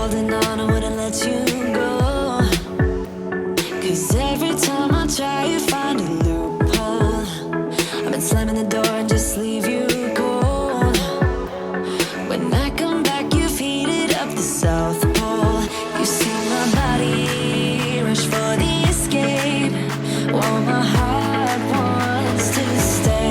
holding on, I wouldn't let you go. 'Cause every time I try, you find a loophole. I've been slamming the door and just leave you cold. When I come back, you've heated up the South Pole. You see my body rush for the escape, while my heart wants to stay.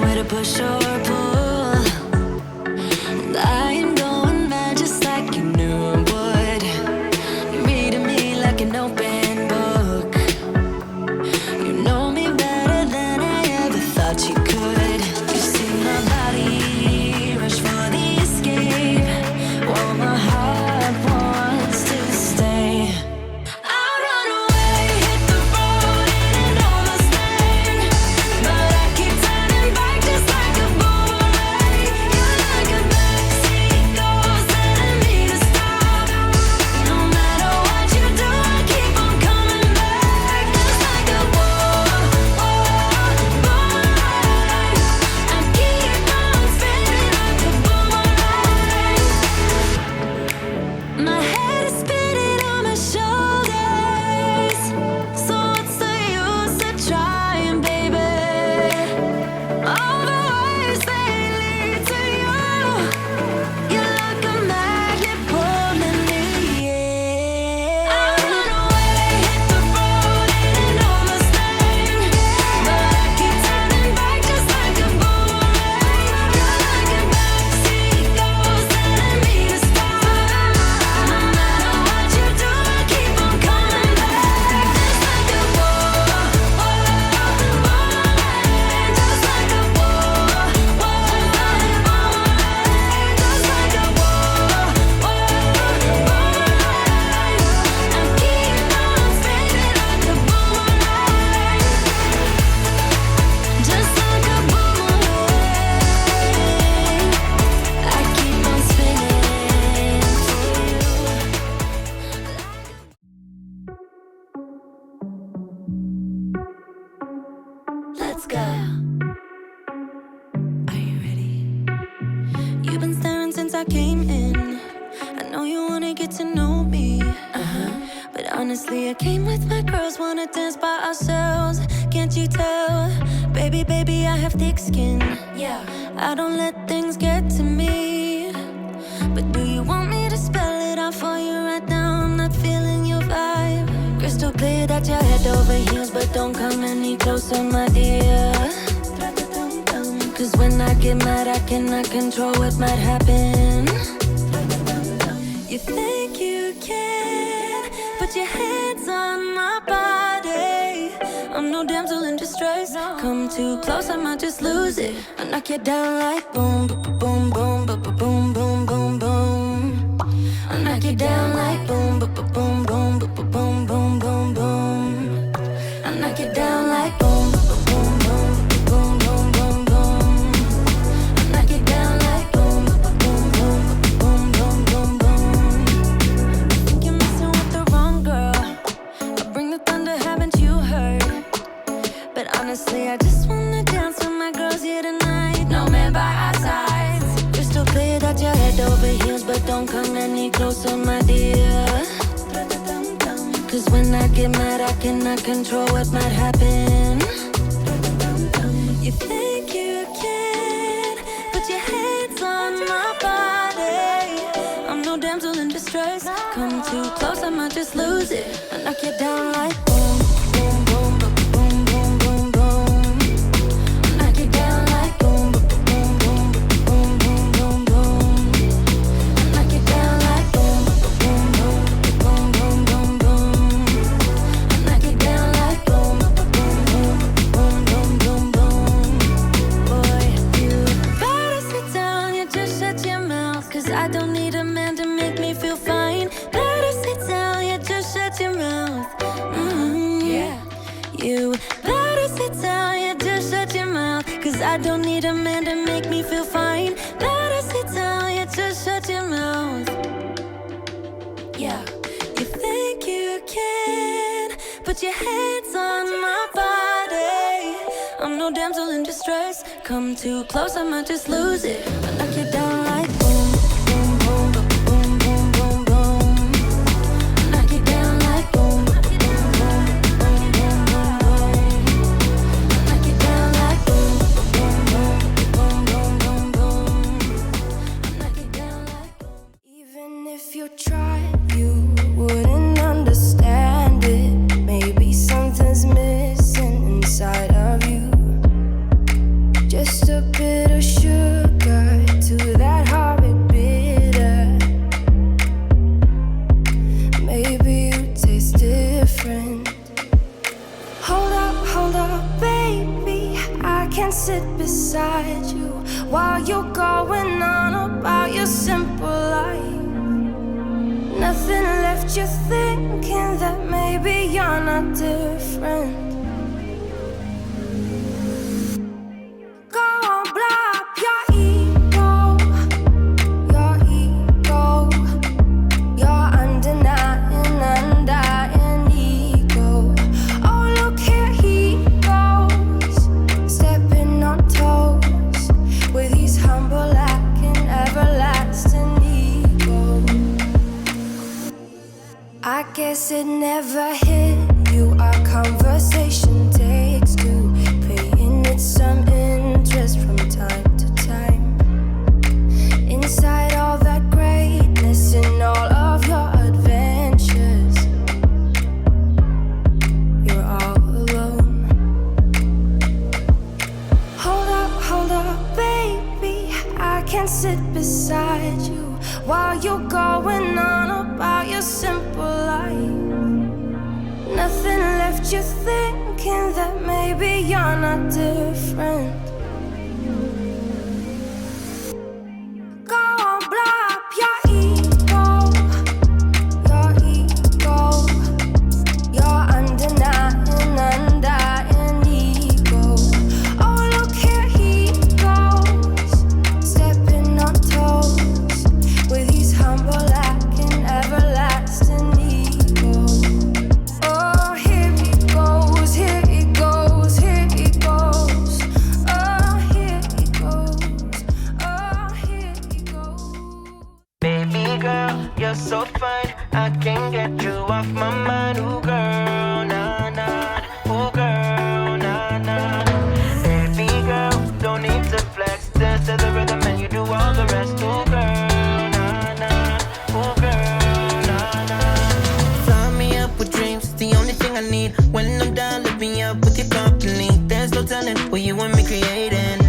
Where to push or pull, and I am going mad just like you knew I would. You're reading me like an open book. You know me better than I ever thought you could. You see my body rush for the escape, while my heart wants to stay. Let's go. Are you ready? You've been staring since I came in. I know you wanna get to know me. But honestly, I came with my girls, wanna dance by ourselves. Can't you tell? Baby, baby, I have thick skin. Yeah, I don't let things get to me. But do you want me to spell it out for you right now? I'm not feeling your vibe. Crystal clear that you're head over heels, but don't come any closer, my dear. 'Cause when I get mad, I cannot control what might happen. You think you can put your hands on my body. I'm no damsel in distress. Come too close, I might just lose it. I knock you down like boom, boom, boom, boom, boom, boom, boom, boom. I knock you down like boom, boom, boom, boom, boom, boom, boom, boom, boom. I knock you down like boom, boom, boom, boom, boom, boom, boom, boom. I knock you down like boom, boom, boom, boom, boom, boom, boom. I think you're messing with the wrong girl. I bring the thunder, haven't you heard? But honestly, I just wanna dance with my girls here tonight. No man by our sides. Crystal clear that you're head over heels, but don't come any closer, my dear. 'Cause when I get mad, I cannot control what might happen. You think you can put your hands on my body. I'm no damsel in distress. Come too close, I might just lose it. I knock you down like boom, boom, boom, boom, boom, boom, boom. I knock you down like boom, boom, boom, boom, boom, boom, boom. I knock you down like boom, boom, boom, boom, boom, boom, boom. I knock you down like boom, boom, boom, boom, boom, boom, boom. Boy, I don't need a man to make me feel fine. Better sit down, you just shut your mouth. Yeah, you think you can put your hands on my body. I'm no damsel in distress. Come too close, I might just lose it. I knock you down like boom, boom, boom, boom, boom, boom, boom. I knock you down like boom, boom, boom, boom, boom, boom, boom. I knock you down like boom, boom, boom, boom, boom, boom, boom. I knock you down like boom. Even if you tried, you wouldn't understand it. Maybe something's missing inside of you. Just a bit of sugar to that horrid bitter. Maybe you taste different. Hold up, baby. I can sit beside you while you're going on about your simple life. Nothing left you thinking that maybe you're not different. I guess it never hit you. Our conversation takes two, paying it some interest from time to time. Inside all that greatness and all of your adventures, you're all alone. Hold up, baby. I can sit beside you while you're going on about your simple life. Nothing left you thinking that maybe you're not different. Go on, blow up your ego, your undying ego. Oh, look here he goes, stepping on toes with his humble acting, everlasting ego. Oh, here he goes, here he goes, here he goes. Oh, here he goes, oh, here he goes. Baby girl, you're so fine, I can't get you off my mind. Ooh girl, nah nah. Ooh girl, nah nah. Baby girl, don't need to flex, dance to the rhythm and you do all the rest. Ooh girl, nah nah. Ooh girl, nah nah. Fly me up with dreams, the only thing I need. When I'm down, lift me up with your company. There's no telling what you and me creating.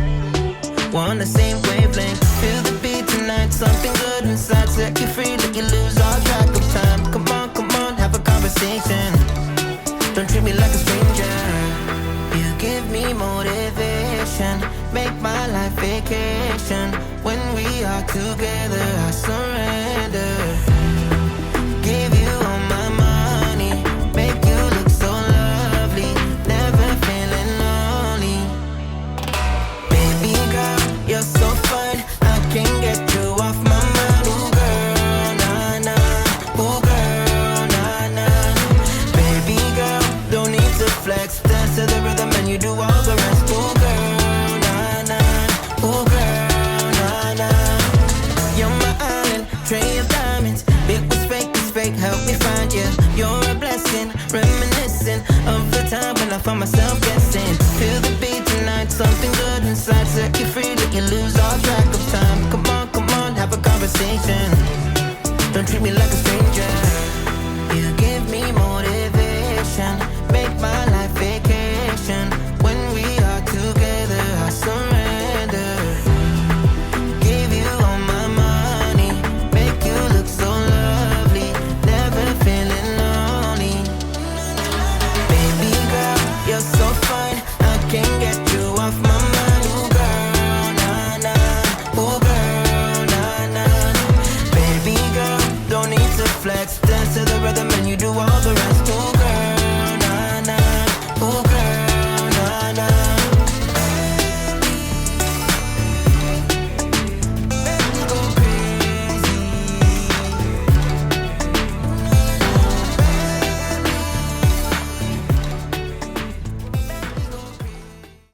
We're on the same wavelength. Feel the beat tonight, something good inside. Set you free, let you lose all track of time. Come on, have a conversation. Don't treat me like a stranger. You give me motivation, make my life vacation. When we are together, I surrender. Give you all my money, make you look so lovely. Never feeling lonely. Baby girl, you're so fine, I can't get you off my mind. Ooh girl, nah nah. Ooh girl, nah nah. Baby girl, don't need to flex, dance to the rhythm and you do all the rest. Ooh girl, nah nah. Ooh girl, nah nah. You're my island, tray of diamonds. It was fake, help me find you. You're a blessing, reminiscing of the time when I found myself guessing. Feel the beat tonight, something good inside. Set you free, let you lose all track of time. Come on, have a conversation.